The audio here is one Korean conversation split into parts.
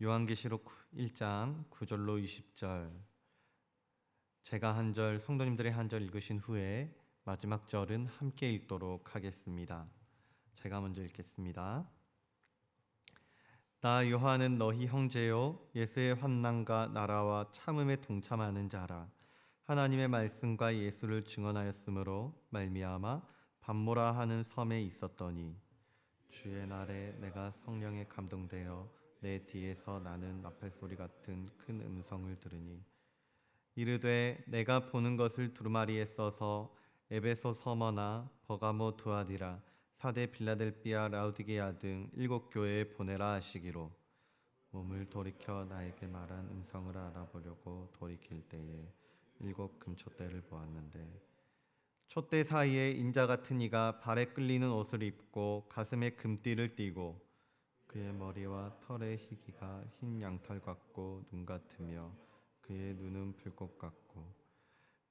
요한계시록 1장 9절로 20절, 제가 한 절, 성도님들의 한 절 읽으신 후에 마지막 절은 함께 읽도록 하겠습니다. 제가 먼저 읽겠습니다. 나 요한은 너희 형제요 예수의 환난과 나라와 참음에 동참하는 자라. 하나님의 말씀과 예수를 증언하였으므로 말미암아 밤모라 하는 섬에 있었더니 주의 날에 내가 성령에 감동되어 내 뒤에서 나는 나팔 소리 같은 큰 음성을 들으니 이르되 내가 보는 것을 두루마리에 써서 에베소 서머나 버가모 두아디라 사대 빌라델비아 라우디게아 등 7교회에 보내라 하시기로 몸을 돌이켜 나에게 말한 음성을 알아보려고 돌이킬 때에 7금촛대를 보았는데 촛대 사이에 인자 같은 이가 발에 끌리는 옷을 입고 가슴에 금띠를 띠고 그의 머리와 털의 희기가 흰 양털 같고 눈 같으며 그의 눈은 불꽃 같고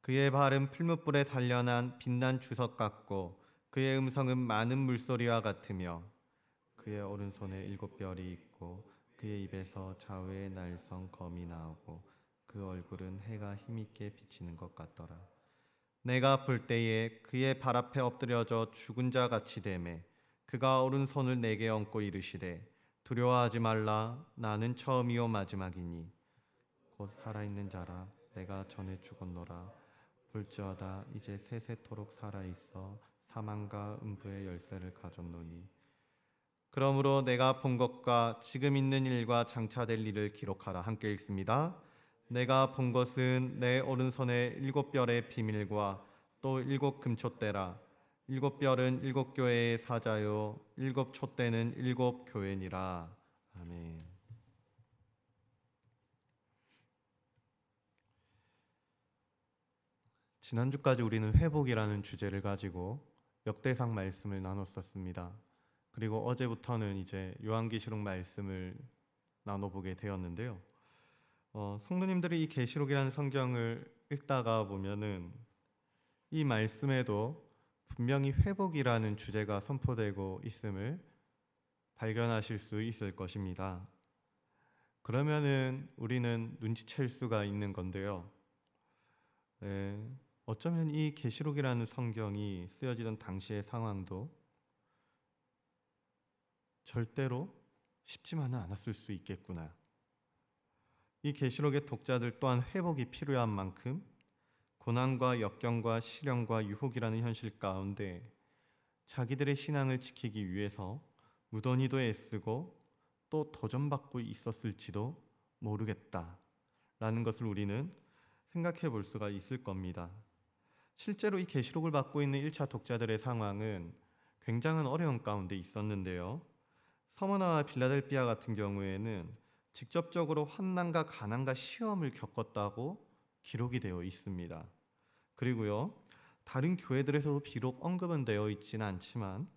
그의 발은 풀무불에 단련한 빛난 주석 같고 그의 음성은 많은 물소리와 같으며 그의 오른손에 7별이 있고 그의 입에서 좌우의 날성 검이 나오고 그 얼굴은 해가 힘있게 비치는 것 같더라. 내가 볼 때에 그의 발 앞에 엎드려져 죽은 자 같이 되매 그가 오른손을 내게 얹고 이르시되 두려워하지 말라. 나는 처음이요 마지막이니 곧 살아있는 자라. 내가 전에 죽었노라. 볼지어다 이제 세세토록 살아있어 사망과 음부의 열쇠를 가졌노니 그러므로 내가 본 것과 지금 있는 일과 장차될 일을 기록하라. 함께 읽습니다. 내가 본 것은 내 오른손에 7별의 비밀과 또 7금촛대라. 7별은 7교회의 사자요 7촛대는 7교회니라. 아멘. 지난주까지 우리는 회복이라는 주제를 가지고 역대상 말씀을 나눴었습니다. 그리고 어제부터는 이제 요한계시록 말씀을 나눠보게 되었는데요. 성도님들이 이 계시록이라는 성경을 읽다가 보면은 이 말씀에도 분명히 회복이라는 주제가 선포되고 있음을 발견하실 수 있을 것입니다. 그러면은 우리는 눈치챌 수가 있는 건데요. 어쩌면 이 계시록이라는 성경이 쓰여지던 당시의 상황도 절대로 쉽지만은 않았을 수 있겠구나. 이 계시록의 독자들 또한 회복이 필요한 만큼 고난과 역경과 시련과 유혹이라는 현실 가운데 자기들의 신앙을 지키기 위해서 무던히도 애쓰고 또 도전받고 있었을지도 모르겠다라는 것을 우리는 생각해 볼 수가 있을 겁니다. 실제로 이 계시록을 받고 있는 1차 독자들의 상황은 굉장한 어려운 가운데 있었는데요. 서머나와 빌라델비아 같은 경우에는 직접적으로 환난과 가난과 시험을 겪었다고 기록이 되어 있습니다. 그리고요, 다른 교회들에서도 비록 언급은 되어 있지는 않지만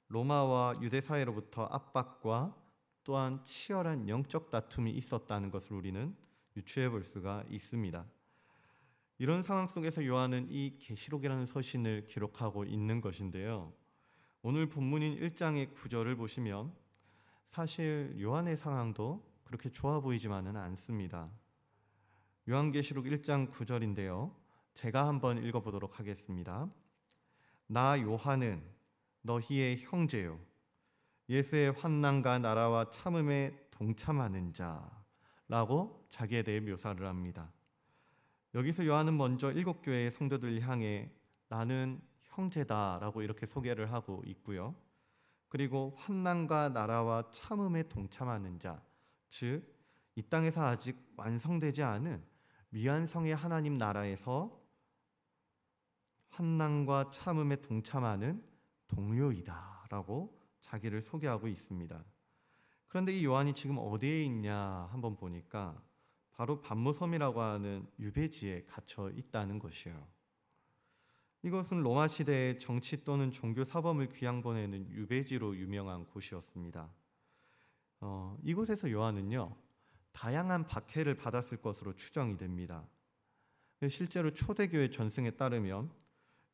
로마와 유대 사회로부터 압박과 또한 치열한 영적 다툼이 있었다는 것을 우리는 유추해 볼 수가 있습니다. 이런 상황 속에서 요한은 이 계시록이라는 서신을 기록하고 있는 것인데요. 오늘 본문인 1장의 9절을 보시면 사실 요한의 상황도 그렇게 좋아 보이지만은 않습니다. 요한계시록 1장 9절인데요. 제가 한번 읽어보도록 하겠습니다. 나 요한은 너희의 형제요 예수의 환난과 나라와 참음에 동참하는 자라고 자기에 대해 묘사를 합니다. 여기서 요한은 먼저 7교회의 성도들을 향해 나는 형제다라고 이렇게 소개를 하고 있고요. 그리고 환난과 나라와 참음에 동참하는 자, 즉 이 땅에서 아직 완성되지 않은 미완성의 하나님 나라에서 환난과 참음에 동참하는 동료이다라고 자기를 소개하고 있습니다. 그런데 이 요한이 지금 어디에 있냐 한번 보니까 바로 밤모섬이라고 하는 유배지에 갇혀 있다는 것이에요. 이것은 로마 시대의 정치 또는 종교 사범을 귀양 보내는 유배지로 유명한 곳이었습니다. 이곳에서 요한은요 다양한 박해를 받았을 것으로 추정이 됩니다. 실제로 초대교회 전승에 따르면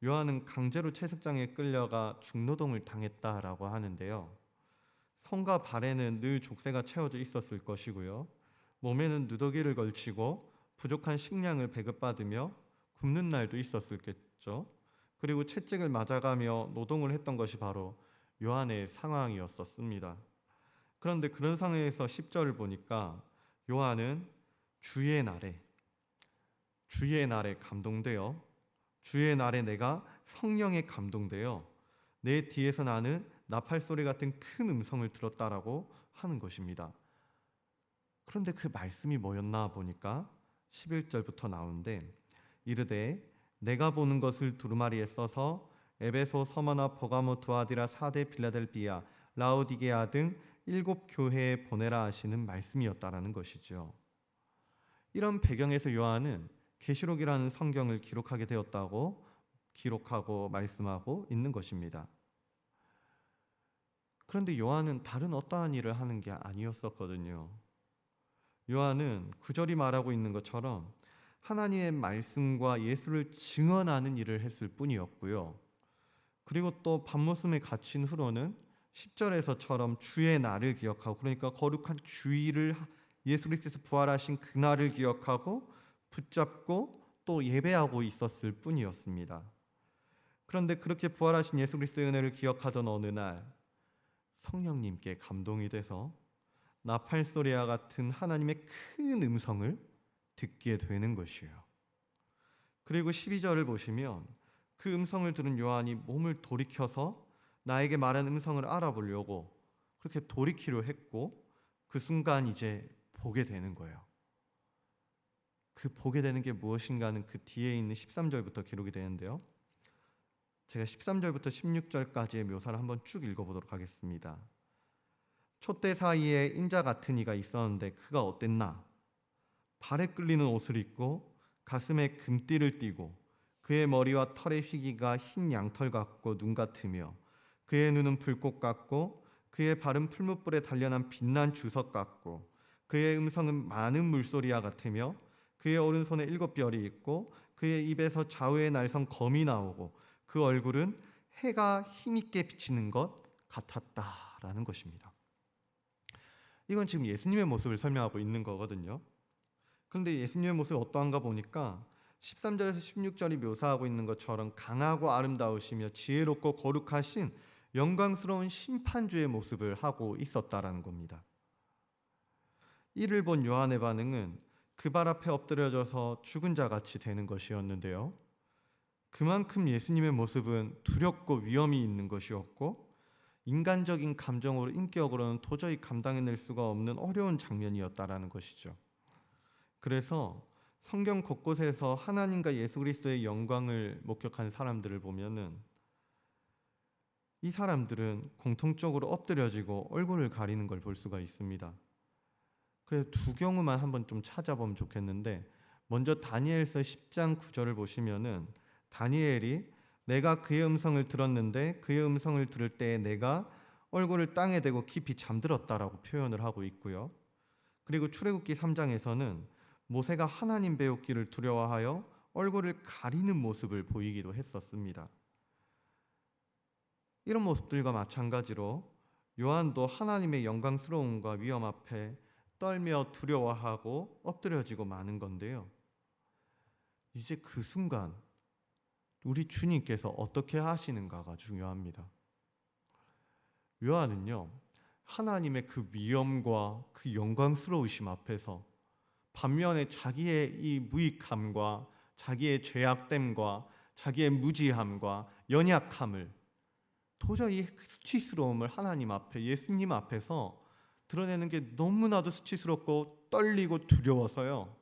요한은 강제로 채석장에 끌려가 중노동을 당했다라고 하는데요. 손과 발에는 늘 족쇄가 채워져 있었을 것이고요. 몸에는 누더기를 걸치고 부족한 식량을 배급받으며 굶는 날도 있었겠죠. 그리고 채찍을 맞아가며 노동을 했던 것이 바로 요한의 상황이었습니다. 그런데 그런 상황에서 10절을 보니까 요한은 주의 날에 감동되어, 주의 날에 내가 성령에 감동되어 내 뒤에서 나는 나팔 소리 같은 큰 음성을 들었다라고 하는 것입니다. 그런데 그 말씀이 뭐였나 보니까 11절부터 나오는데, 이르되 내가 보는 것을 두루마리에 써서 에베소, 서머나, 버가모, 두아디라, 사대, 빌라델비아, 라오디게아 등 7교회에 보내라 하시는 말씀이었다라는 것이죠. 이런 배경에서 요한은 계시록이라는 성경을 기록하게 되었다고 기록하고 말씀하고 있는 것입니다. 그런데 요한은 다른 어떠한 일을 하는 게 아니었었거든요. 요한은 구절이 말하고 있는 것처럼 하나님의 말씀과 예수를 증언하는 일을 했을 뿐이었고요. 그리고 또 밤모섬에 갇힌 후로는 10절에서처럼 주의 날을 기억하고, 그러니까 거룩한 주일을, 예수 그리스도에서 부활하신 그날을 기억하고 붙잡고 또 예배하고 있었을 뿐이었습니다. 그런데 그렇게 부활하신 예수 그리스도의 은혜를 기억하던 어느 날 성령님께 감동이 돼서 나팔 소리와 같은 하나님의 큰 음성을 듣게 되는 것이에요. 그리고 12절을 보시면 그 음성을 들은 요한이 몸을 돌이켜서 나에게 말한 음성을 알아보려고 그렇게 돌이키려 했고, 그 순간 이제 보게 되는 거예요. 그 보게 되는 게 무엇인가는 그 뒤에 있는 13절부터 기록이 되는데요. 제가 13절부터 16절까지의 묘사를 한번 쭉 읽어보도록 하겠습니다. 촛대 사이에 인자 같은 이가 있었는데 그가 어땠나? 발에 끌리는 옷을 입고 가슴에 금띠를 띠고 그의 머리와 털의 휘기가 흰 양털 같고 눈 같으며 그의 눈은 불꽃 같고 그의 발은 풀무불에 단련한 빛난 주석 같고 그의 음성은 많은 물소리와 같으며 그의 오른손에 7별이 있고 그의 입에서 좌우의 날선 검이 나오고 그 얼굴은 해가 힘있게 비치는 것 같았다라는 것입니다. 이건 지금 예수님의 모습을 설명하고 있는 거거든요. 그런데 예수님의 모습이 어떠한가 보니까 13절에서 16절이 묘사하고 있는 것처럼 강하고 아름다우시며 지혜롭고 거룩하신 영광스러운 심판주의 모습을 하고 있었다라는 겁니다. 이를 본 요한의 반응은 그 발 앞에 엎드려져서 죽은 자 같이 되는 것이었는데요. 그만큼 예수님의 모습은 두렵고 위험이 있는 것이었고, 인간적인 감정으로, 인격으로는 도저히 감당해낼 수가 없는 어려운 장면이었다라는 것이죠. 그래서 성경 곳곳에서 하나님과 예수 그리스도의 영광을 목격한 사람들을 보면은 이 사람들은 공통적으로 엎드려지고 얼굴을 가리는 걸 볼 수가 있습니다. 그래서 두 경우만 한번 좀 찾아보면 좋겠는데, 먼저 다니엘서 10장 9절을 보시면은 다니엘이 내가 그의 음성을 들었는데 그의 음성을 들을 때에 내가 얼굴을 땅에 대고 깊이 잠들었다라고 표현을 하고 있고요. 그리고 출애굽기 3장에서는 모세가 하나님 배우기를 두려워하여 얼굴을 가리는 모습을 보이기도 했었습니다. 이런 모습들과 마찬가지로 요한도 하나님의 영광스러움과 위엄 앞에 떨며 두려워하고 엎드려지고 마는 건데요. 이제 그 순간 우리 주님께서 어떻게 하시는가가 중요합니다. 요한은요, 하나님의 그 위엄과 그 영광스러우심 앞에서 반면에 자기의 이 무익함과 자기의 죄악됨과 자기의 무지함과 연약함을, 도저히 수치스러움을 하나님 앞에, 예수님 앞에서 드러내는 게 너무나도 수치스럽고 떨리고 두려워서요,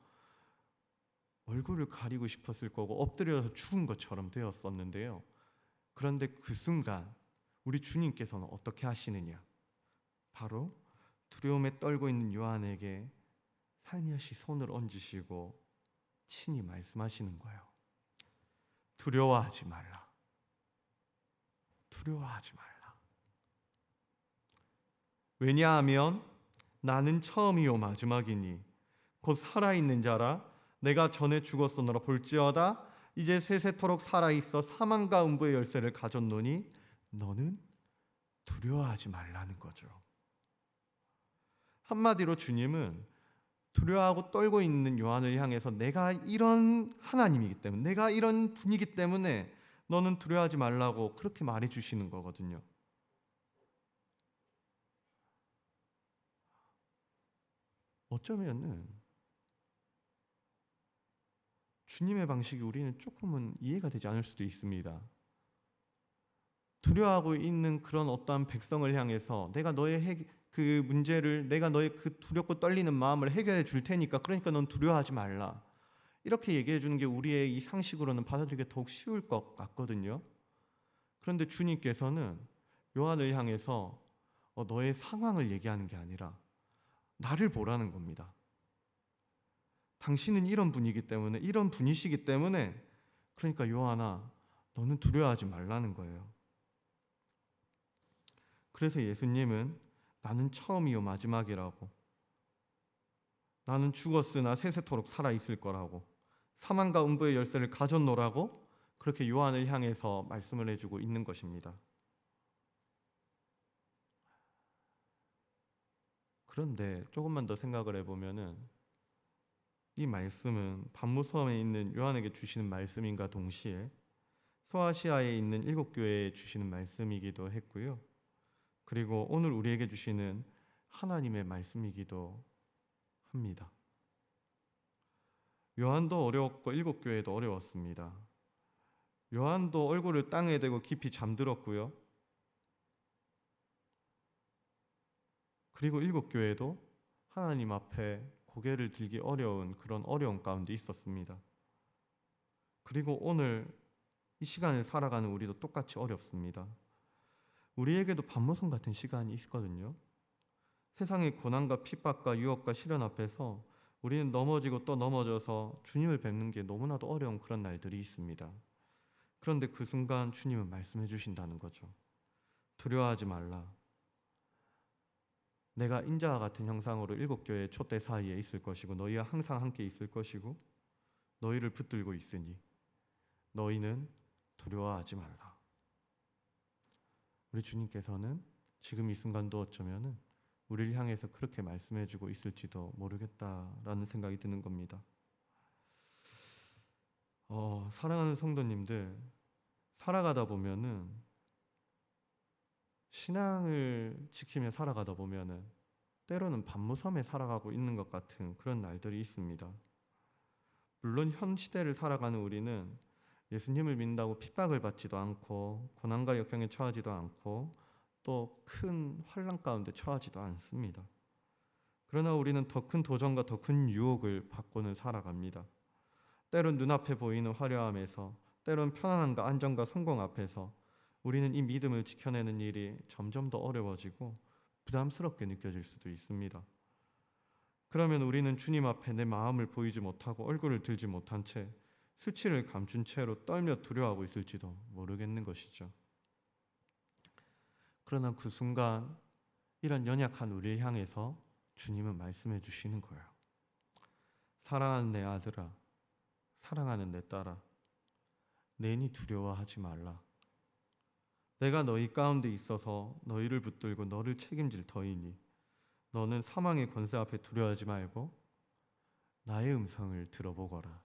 얼굴을 가리고 싶었을 거고 엎드려서 죽은 것처럼 되었었는데요. 그런데 그 순간 우리 주님께서는 어떻게 하시느냐? 바로 두려움에 떨고 있는 요한에게 살며시 손을 얹으시고 친히 말씀하시는 거예요. 두려워하지 말라. 두려워하지 말라. 왜냐하면 나는 처음이요 마지막이니 곧 살아있는 자라. 내가 전에 죽었으므로 볼지어다 이제 세세토록 살아있어 사망과 음부의 열쇠를 가졌노니 너는 두려워하지 말라는 거죠. 한마디로 주님은 두려워하고 떨고 있는 요한을 향해서 내가 이런 하나님이기 때문에, 내가 이런 분이기 때문에 너는 두려워하지 말라고 그렇게 말해 주시는 거거든요. 어쩌면은 주님의 방식이 우리는 조금은 이해가 되지 않을 수도 있습니다. 두려워하고 있는 그런 어떠한 백성을 향해서 내가 너의 그 문제를, 내가 너의 그 두렵고 떨리는 마음을 해결해 줄 테니까, 그러니까 넌 두려워하지 말라, 이렇게 얘기해 주는 게 우리의 이 상식으로는 받아들이기 더욱 쉬울 것 같거든요. 그런데 주님께서는 요한을 향해서 너의 상황을 얘기하는 게 아니라 나를 보라는 겁니다. 당신은 이런 분이기 때문에, 이런 분이시기 때문에, 그러니까 요한아, 너는 두려워하지 말라는 거예요. 그래서 예수님은 나는 처음이요 마지막이라고, 나는 죽었으나 세세토록 살아있을 거라고, 사망과 음부의 열쇠를 가졌노라고 그렇게 요한을 향해서 말씀을 해주고 있는 것입니다. 그런데 조금만 더 생각을 해보면은 이 말씀은 반모섬에 있는 요한에게 주시는 말씀인가 동시에 소아시아에 있는 7교회에 주시는 말씀이기도 했고요. 그리고 오늘 우리에게 주시는 하나님의 말씀이기도 합니다. 요한도 어려웠고 7교회도 어려웠습니다. 요한도 얼굴을 땅에 대고 깊이 잠들었고요. 그리고 7교회도 하나님 앞에 고개를 들기 어려운 그런 어려움 가운데 있었습니다. 그리고 오늘 이 시간을 살아가는 우리도 똑같이 어렵습니다. 우리에게도 반모섬 같은 시간이 있거든요. 세상의 고난과 핍박과 유혹과 시련 앞에서 우리는 넘어지고 또 넘어져서 주님을 뵙는 게 너무나도 어려운 그런 날들이 있습니다. 그런데 그 순간 주님은 말씀해 주신다는 거죠. 두려워하지 말라. 내가 인자와 같은 형상으로 7교회의 촛대 사이에 있을 것이고 너희와 항상 함께 있을 것이고 너희를 붙들고 있으니 너희는 두려워하지 말라. 우리 주님께서는 지금 이 순간도 어쩌면은 우리를 향해서 그렇게 말씀해주고 있을지도 모르겠다라는 생각이 드는 겁니다. 사랑하는 성도님들, 살아가다 보면은 신앙을 지키며 살아가다 보면은 때로는 반모섬에 살아가고 있는 것 같은 그런 날들이 있습니다. 물론 현 시대를 살아가는 우리는 예수님을 믿는다고 핍박을 받지도 않고 고난과 역경에 처하지도 않고 또 큰 환난 가운데 처하지도 않습니다. 그러나 우리는 더 큰 도전과 더 큰 유혹을 받고는 살아갑니다. 때론 눈앞에 보이는 화려함에서, 때론 편안함과 안정과 성공 앞에서 우리는 이 믿음을 지켜내는 일이 점점 더 어려워지고 부담스럽게 느껴질 수도 있습니다. 그러면 우리는 주님 앞에 내 마음을 보이지 못하고 얼굴을 들지 못한 채 수치를 감춘 채로 떨며 두려워하고 있을지도 모르겠는 것이죠. 그러나 그 순간 이런 연약한 우리를 향해서 주님은 말씀해 주시는 거예요. 사랑하는 내 아들아, 사랑하는 내 딸아, 내니 두려워하지 말라. 내가 너희 가운데 있어서 너희를 붙들고 너를 책임질 터이니 너는 사망의 권세 앞에 두려워하지 말고 나의 음성을 들어보거라.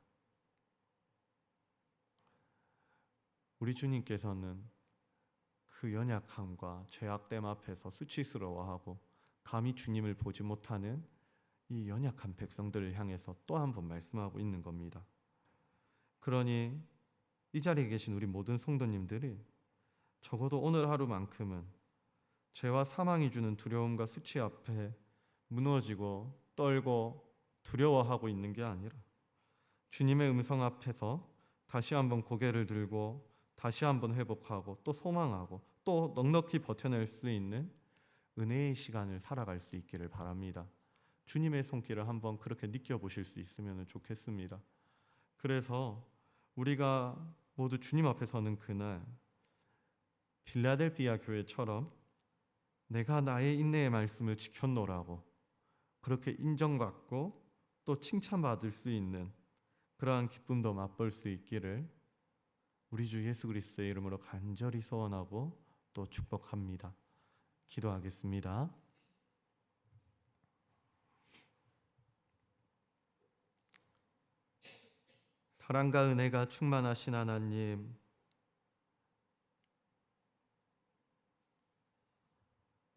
우리 주님께서는 그 연약함과 죄악됨 앞에서 수치스러워하고 감히 주님을 보지 못하는 이 연약한 백성들을 향해서 또 한 번 말씀하고 있는 겁니다. 그러니 이 자리에 계신 우리 모든 성도님들이 적어도 오늘 하루만큼은 죄와 사망이 주는 두려움과 수치 앞에 무너지고 떨고 두려워하고 있는 게 아니라 주님의 음성 앞에서 다시 한번 고개를 들고 다시 한번 회복하고 또 소망하고 또 넉넉히 버텨낼 수 있는 은혜의 시간을 살아갈 수 있기를 바랍니다. 주님의 손길을 한번 그렇게 느껴보실 수 있으면 좋겠습니다. 그래서 우리가 모두 주님 앞에 서는 그날 빌라델비아 교회처럼 내가 나의 인내의 말씀을 지켰노라고 그렇게 인정받고 또 칭찬받을 수 있는 그러한 기쁨도 맛볼 수 있기를 우리 주 예수 그리스도의 이름으로 간절히 소원하고 또 축복합니다. 기도하겠습니다. 사랑과 은혜가 충만하신 하나님,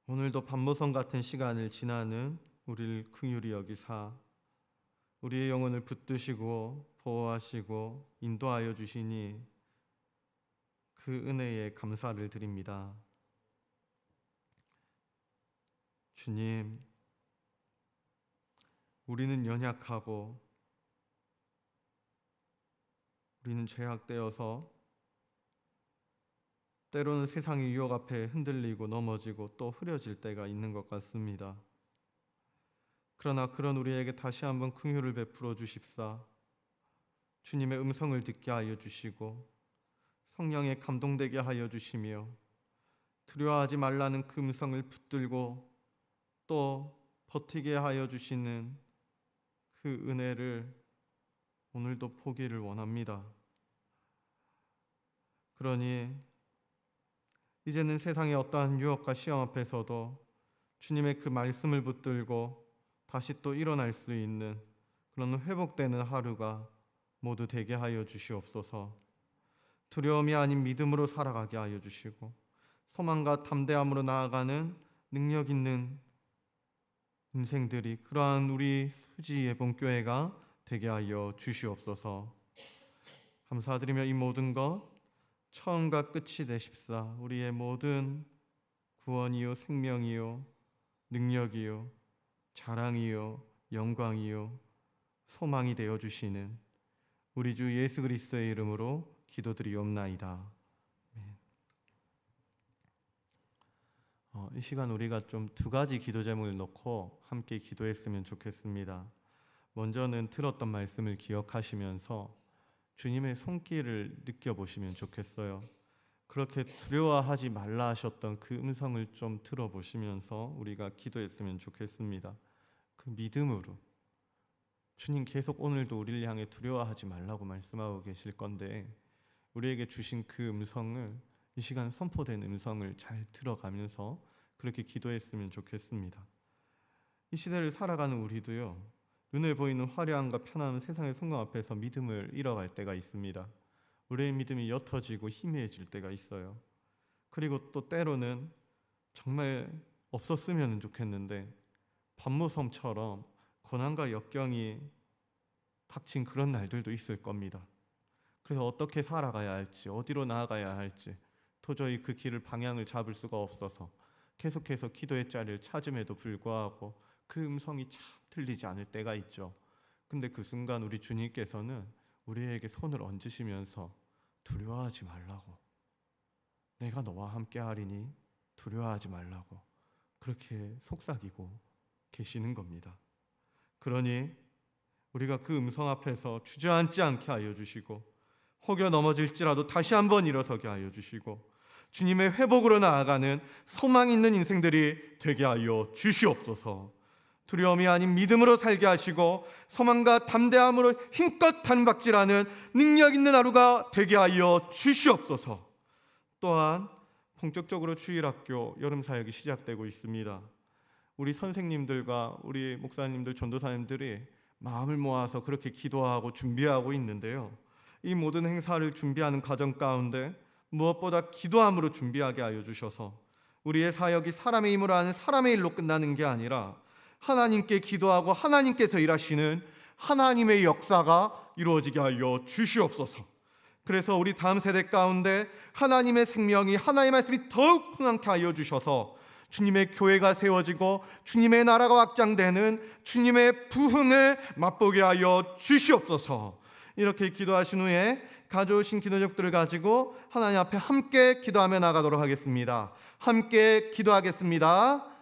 오늘도 밤모성 같은 시간을 지나는 우리를 긍휼히 여기사 우리의 영혼을 붙드시고 보호하시고 인도하여 주시니 그 은혜에 감사를 드립니다. 주님, 우리는 연약하고 우리는 죄악되어서 때로는 세상의 유혹 앞에 흔들리고 넘어지고 또 흐려질 때가 있는 것 같습니다. 그러나 그런 우리에게 다시 한번 긍휼을 베풀어 주십사 주님의 음성을 듣게 하여 주시고 성령에 감동되게 하여 주시며 두려워하지 말라는 그 음성을 붙들고 또 버티게 하여 주시는 그 은혜를 오늘도 보기를 원합니다. 그러니 이제는 세상의 어떠한 유혹과 시험 앞에서도 주님의 그 말씀을 붙들고 다시 또 일어날 수 있는 그런 회복되는 하루가 모두 되게 하여 주시옵소서. 두려움이 아닌 믿음으로 살아가게 하여 주시고 소망과 담대함으로 나아가는 능력 있는 인생들이 그러한 우리 수지 예봉교회가 되게 하여 주시옵소서. 감사드리며 이 모든 것 처음과 끝이 되십사 우리의 모든 구원이요 생명이요 능력이요 자랑이요 영광이요 소망이 되어 주시는 우리 주 예수 그리스도의 이름으로 기도드리옵나이다. 이 시간 우리가 좀 두 가지 기도 제목을 놓고 함께 기도했으면 좋겠습니다. 먼저는 들었던 말씀을 기억하시면서 주님의 손길을 느껴보시면 좋겠어요. 그렇게 두려워하지 말라 하셨던 그 음성을 좀 들어보시면서 우리가 기도했으면 좋겠습니다. 그 믿음으로 주님 계속 오늘도 우리를 향해 두려워하지 말라고 말씀하고 계실 건데 우리에게 주신 그 음성을 이 시간 선포된 음성을 잘 들어가면서 그렇게 기도했으면 좋겠습니다. 이 시대를 살아가는 우리도요, 눈에 보이는 화려함과 편안한 세상의 성공 앞에서 믿음을 잃어갈 때가 있습니다. 우리의 믿음이 옅어지고 희미해질 때가 있어요. 그리고 또 때로는 정말 없었으면 좋겠는데 밤무섬처럼 고난과 역경이 닥친 그런 날들도 있을 겁니다. 그래서 어떻게 살아가야 할지, 어디로 나아가야 할지 도저히 그 길을 방향을 잡을 수가 없어서 계속해서 기도의 자리를 찾음에도 불구하고 그 음성이 참 들리지 않을 때가 있죠. 근데 그 순간 우리 주님께서는 우리에게 손을 얹으시면서 두려워하지 말라고, 내가 너와 함께 하리니 두려워하지 말라고 그렇게 속삭이고 계시는 겁니다. 그러니 우리가 그 음성 앞에서 주저앉지 않게 하여 주시고 혹여 넘어질지라도 다시 한번 일어서게 하여 주시고 주님의 회복으로 나아가는 소망 있는 인생들이 되게 하여 주시옵소서. 두려움이 아닌 믿음으로 살게 하시고 소망과 담대함으로 힘껏 단박질하는 능력 있는 하루가 되게 하여 주시옵소서. 또한 본격적으로 주일학교 여름 사역이 시작되고 있습니다. 우리 선생님들과 우리 목사님들, 전도사님들이 마음을 모아서 그렇게 기도하고 준비하고 있는데요, 이 모든 행사를 준비하는 과정 가운데 무엇보다 기도함으로 준비하게 하여 주셔서 우리의 사역이 사람의 힘으로 하는 사람의 일로 끝나는 게 아니라 하나님께 기도하고 하나님께서 일하시는 하나님의 역사가 이루어지게 하여 주시옵소서. 그래서 우리 다음 세대 가운데 하나님의 생명이, 하나님의 말씀이 더욱 흥하게 하여 주셔서 주님의 교회가 세워지고 주님의 나라가 확장되는 주님의 부흥을 맛보게 하여 주시옵소서. 이렇게 기도하신 후에 가져오신 기도적들을 가지고 하나님 앞에 함께 기도하며 나가도록 하겠습니다. 함께 기도하겠습니다.